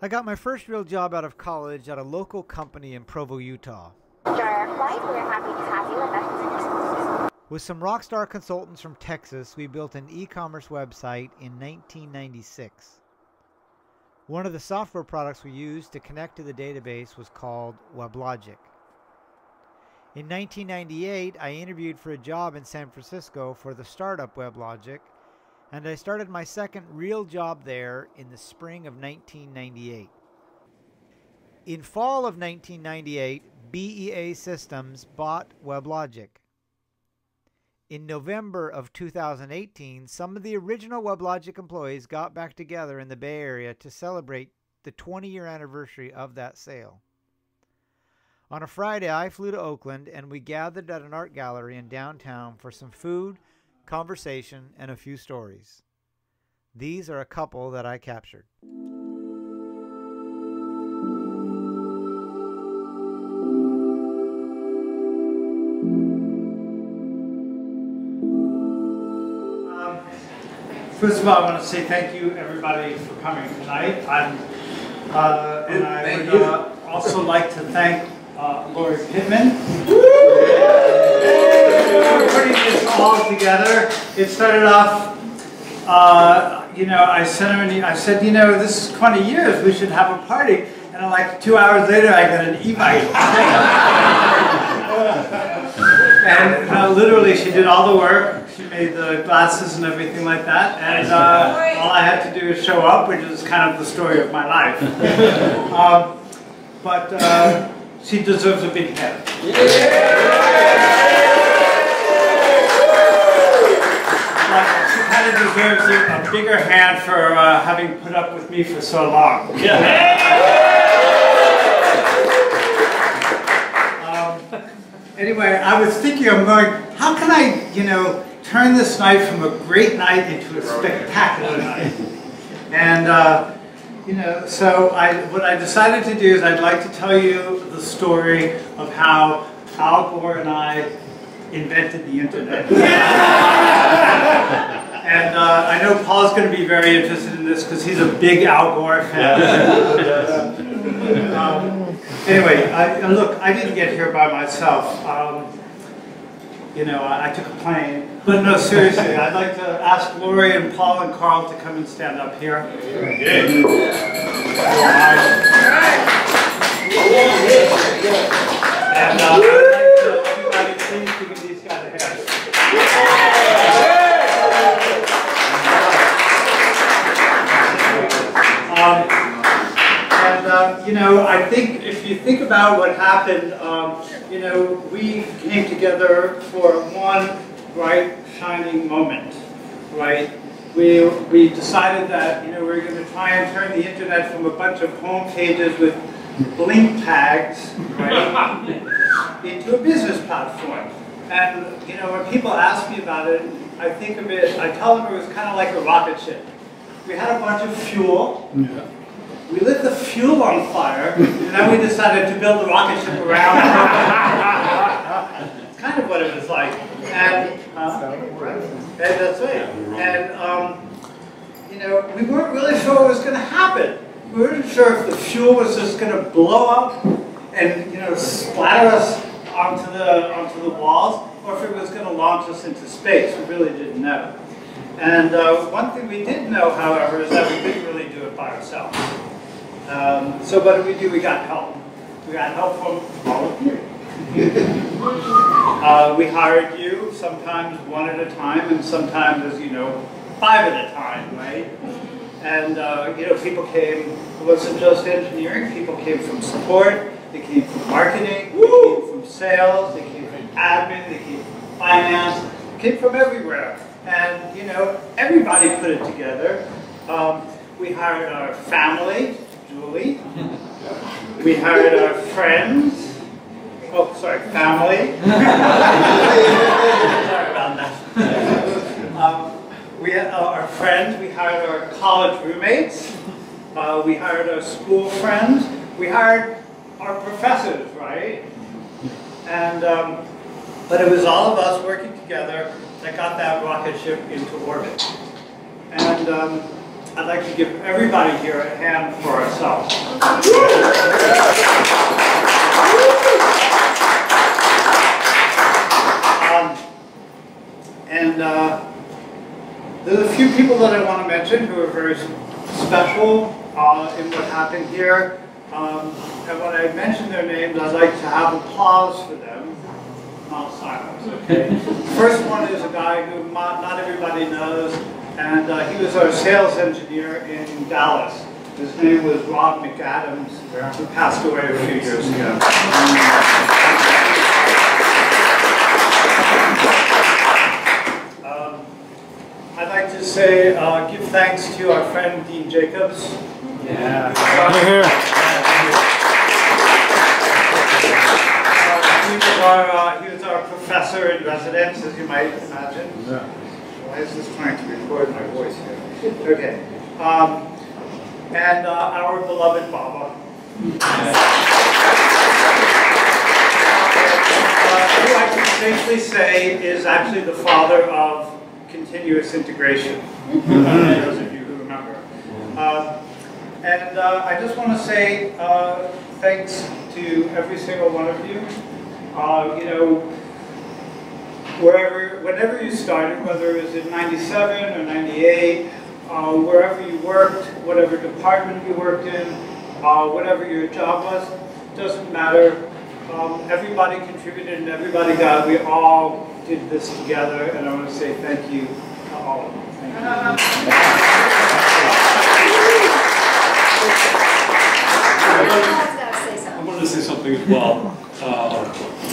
I got my first real job out of college at a local company in Provo, Utah. We're happy to have you with us. With some rockstar consultants from Texas, we built an e-commerce website in 1996. One of the software products we used to connect to the database was called WebLogic. In 1998, I interviewed for a job in San Francisco for the startup WebLogic, and I started my second real job there in the spring of 1998. In fall of 1998, BEA Systems bought WebLogic. In November of 2018, some of the original WebLogic employees got back together in the Bay Area to celebrate the 20-year anniversary of that sale. On a Friday, I flew to Oakland, and we gathered at an art gallery in downtown for some food, conversation, and a few stories. These are a couple that I captured. First of all, I want to say thank you, everybody, for coming tonight. And I would also like to thank Lori Pittman for putting this all together. It started off, I sent her I said, this is 20 years, we should have a party. And like 2 hours later, I got an e-bike. And literally, she did all the work. She made the glasses and everything like that. And all I had to do is show up, which is kind of the story of my life. But she deserves a big hand. She kind of deserves a bigger hand for having put up with me for so long. Anyway, I was thinking, how can I, turn this night from a great night into a spectacular night? And, so what I decided to do is I'd like to tell you the story of how Al Gore and I invented the internet. And I know Paul's going to be very interested in this because he's a big Al Gore fan. Anyway, look, I didn't get here by myself. I took a plane. But no, seriously, I'd like to ask Lori and Paul and Carl to come and stand up here. And I'd like to, everybody, please give these guys a hand. I think if you think about what happened, we came together for one bright, shining moment, right? We decided that, we were going to try and turn the internet from a bunch of home pages with blink tags, right, into a business platform. And, when people ask me about it, I think of it, I tell them it was kind of like a rocket ship. We had a bunch of fuel. Yeah. We lit the fuel on fire, and then we decided to build the rocket ship around it. It's kind of what it was like. And that's right. And, we weren't really sure what was going to happen. We weren't sure if the fuel was just going to blow up and, splatter us onto the walls, or if it was going to launch us into space. We really didn't know. And one thing we did know, however, is that we couldn't really do it by ourselves. So what did we do? We got help. We got help from all of you. We hired you, sometimes one at a time, and sometimes, as you know, 5 at a time, right? And, people came, it wasn't just engineering, people came from support, they came from marketing, they came from sales, they came from admin, they came from finance, they came from everywhere. And, everybody put it together. We hired our family, Julie. We hired our friends. Oh, sorry, family. Sorry about that. We had our friends. We hired our college roommates. We hired our school friends. We hired our professors, right? And but it was all of us working together that got that rocket ship into orbit. And I'd like to give everybody here a hand for ourselves. There's a few people that I want to mention who are very special in what happened here. And when I mention their names, I'd like to have applause for them, not silence, okay? First one is a guy who not everybody knows, and he was our sales engineer in Dallas. His name was Rob McAdams, who passed away a few years ago. I'd like to say, give thanks to our friend Dean Jacobs. Yeah. He was our professor in residence, as you might imagine. Yeah. Why is this trying to record my voice here? Okay. And our beloved Baba. Who I can safely say is actually the father of continuous integration, those of you who remember. And I just want to say thanks to every single one of you. You know, whenever you started, whether it was in 97 or 98, wherever you worked, whatever department you worked in, whatever your job was, doesn't matter. Everybody contributed and everybody got, we all did this together, and I want to say thank you to all of you. Thank you. I wanted to say something as well.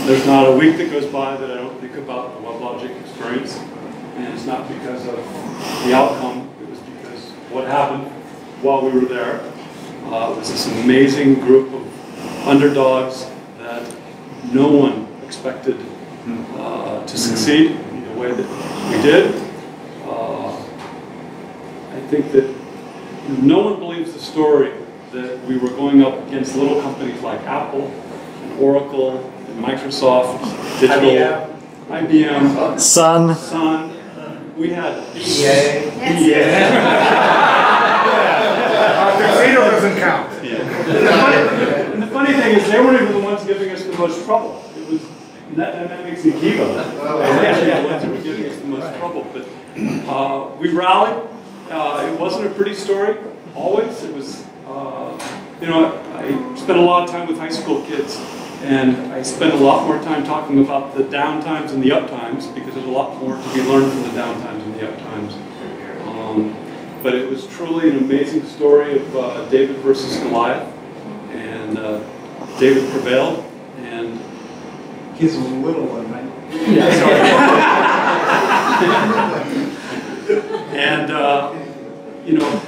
There's not a week that goes by that I don't think about the WebLogic experience, and it's not because of the outcome, it was because what happened while we were there. It was this amazing group of underdogs that no one expected to succeed in the way that we did. I think that no one believes the story that we were going up against little companies like Apple, and Oracle, and Microsoft, Digital, IBM, Sun. We had BEA. BEA. Tuxedo doesn't count. And the funny thing is, they weren't even the ones giving us the most trouble. It was that makes me Kiva. They were actually the ones who were giving us the most trouble. But we rallied. It wasn't a pretty story. Always, it was. You know, I spent a lot of time with high school kids, and I spent a lot more time talking about the down times and the up times, because there's a lot more to be learned from the down times and the up times. But it was truly an amazing story of David versus Goliath, and David prevailed, and he's a little one, right? Yeah, sorry. And you know,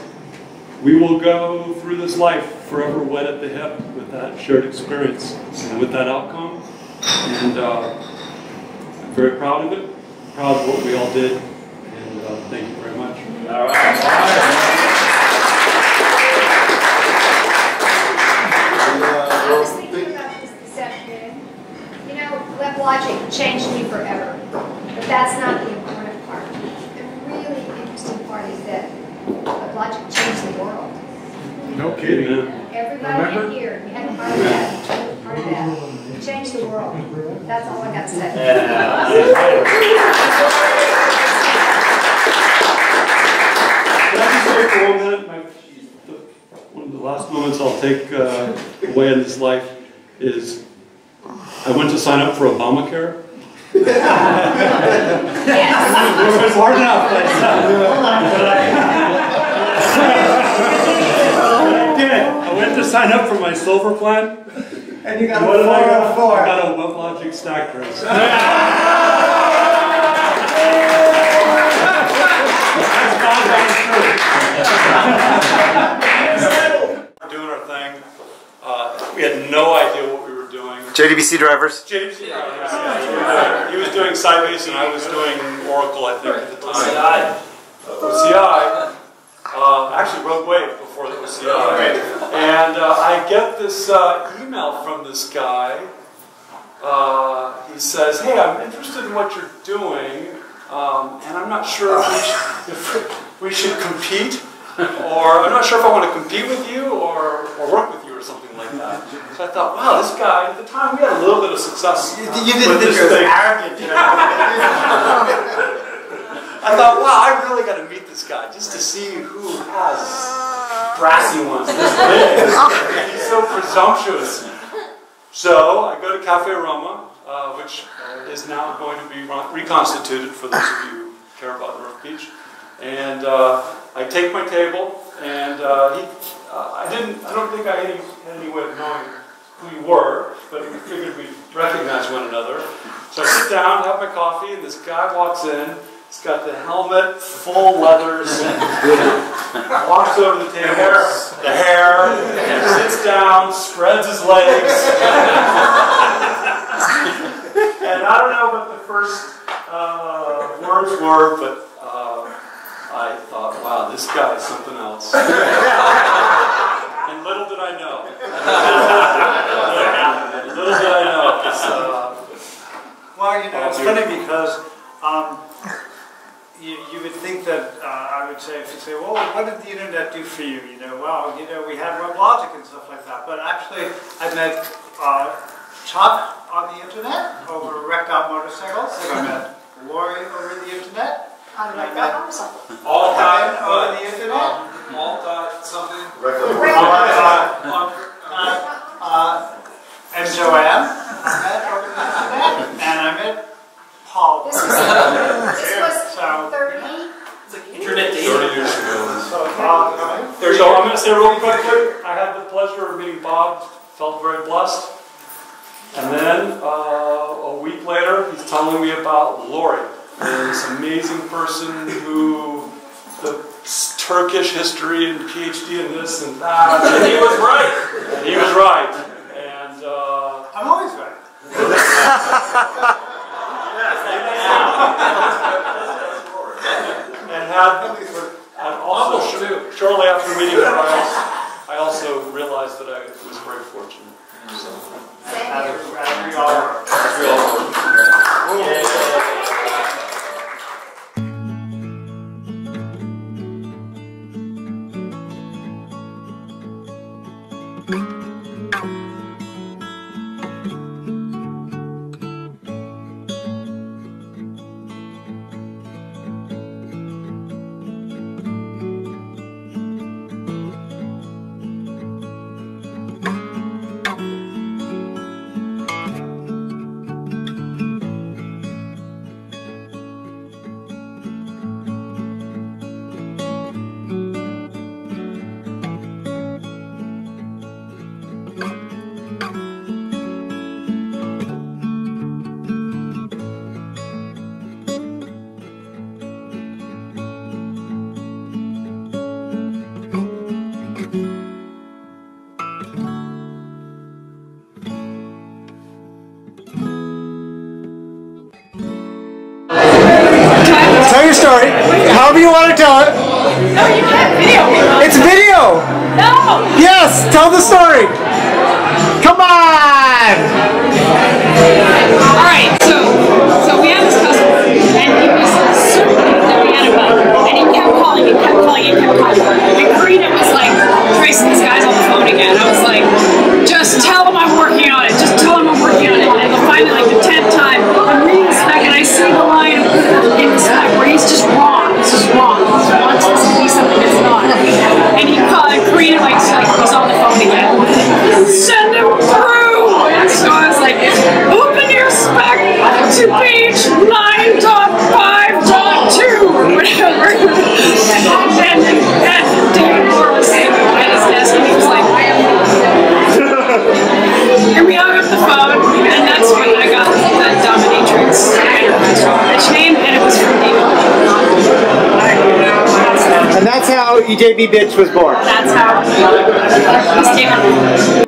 we will go through this life forever wet at the hip with that shared experience and with that outcome. And I'm very proud of it, proud of what we all did, and thank you very much. All right. I was thinking about this afternoon. You know, WebLogic changed me forever, but that's not the important part. The really interesting part is that WebLogic changed the world. No kidding. Everybody in here, we had a part of that. Part of that. It changed the world. That's all I got to say. Can I just say for 1 minute, one of the last moments I'll take away in this life is I went to sign up for Obamacare. Yes. It was hard enough. I went to sign up for my silver plan. And you got what did I got? 404. I got a WebLogic stack race. We're doing our thing. We had no idea what we were doing. JDBC drivers. JDBC drivers. Yeah. He was doing Sybase and I was doing Oracle, I think, at the time. OCI. Actually, Rogue Wave before the OCI. And I get this email from this guy. He says, "Hey, I'm interested in what you're doing, and I'm not sure if we should compete." or I'm not sure if I want to compete with you or work with you or something like that. So I thought, wow, this guy, at the time we had a little bit of success. You didn't think it was arrogant, you know? I thought, wow, I really got to meet this guy just to see who has brassy ones this big. He's so presumptuous. So I go to Cafe Roma, which is now going to be reconstituted for those of you who care about North Beach. And I take my table, and I don't think I had any way of knowing who you were, but we figured we'd recognize one another. So I sit down, have my coffee, and this guy walks in. He's got the helmet, full leathers, walks over to the table, the hair, sits down, spreads his legs. And I don't know what the first words were, but I thought, wow, this guy is something else. And little did I know. Little did I know. Well, you know, it's funny because you would think that I would say, if you say, well, what did the internet do for you? You know, well, you know, we had WebLogic and stuff like that. But actually, I met Chuck on the internet over wrecked-out motorcycles. I met Lori over the internet. On my motorcycle. All time over the internet. Something. And Joanne, I met over the internet, and I met Paul. This was So 30. Internet 30 years ago. So So I'm going to say real quickly, I had the pleasure of meeting Bob, felt very blessed. And then a week later, he's telling me about Lori, this amazing person who the Turkish history and PhD and this and that. And he was right. And he was right. And I'm always right. and also shortly after meeting her, I also realized that I was very fortunate. So, As we all were. Tell your story, however you want to tell it. No, you can't video me. It's video! No! Yes, tell the story! Come on! Alright, so we had this customer, and he was super animated, and he kept calling and kept calling and kept calling. And Karina was like, Tracy, this guy's on the phone again. I was like, just tell him I'm working on it. Just tell him I'm working on it. And then finally, like the 10th time, I'm reading the spec and I see the line in the spec where he's just wrong. It's just wrong. He wants this to be something that's not. And he called, and Karina like he's on the phone again. Send him through! And so I was like, open your spec to page 9.5.2 or whatever. And David Moore was sitting at his desk and he was like, and we hung up the phone, and that's when I got that dominatrix enterprise name, and it was from David. And that's how EJB Bitch was born. That's how. It's David.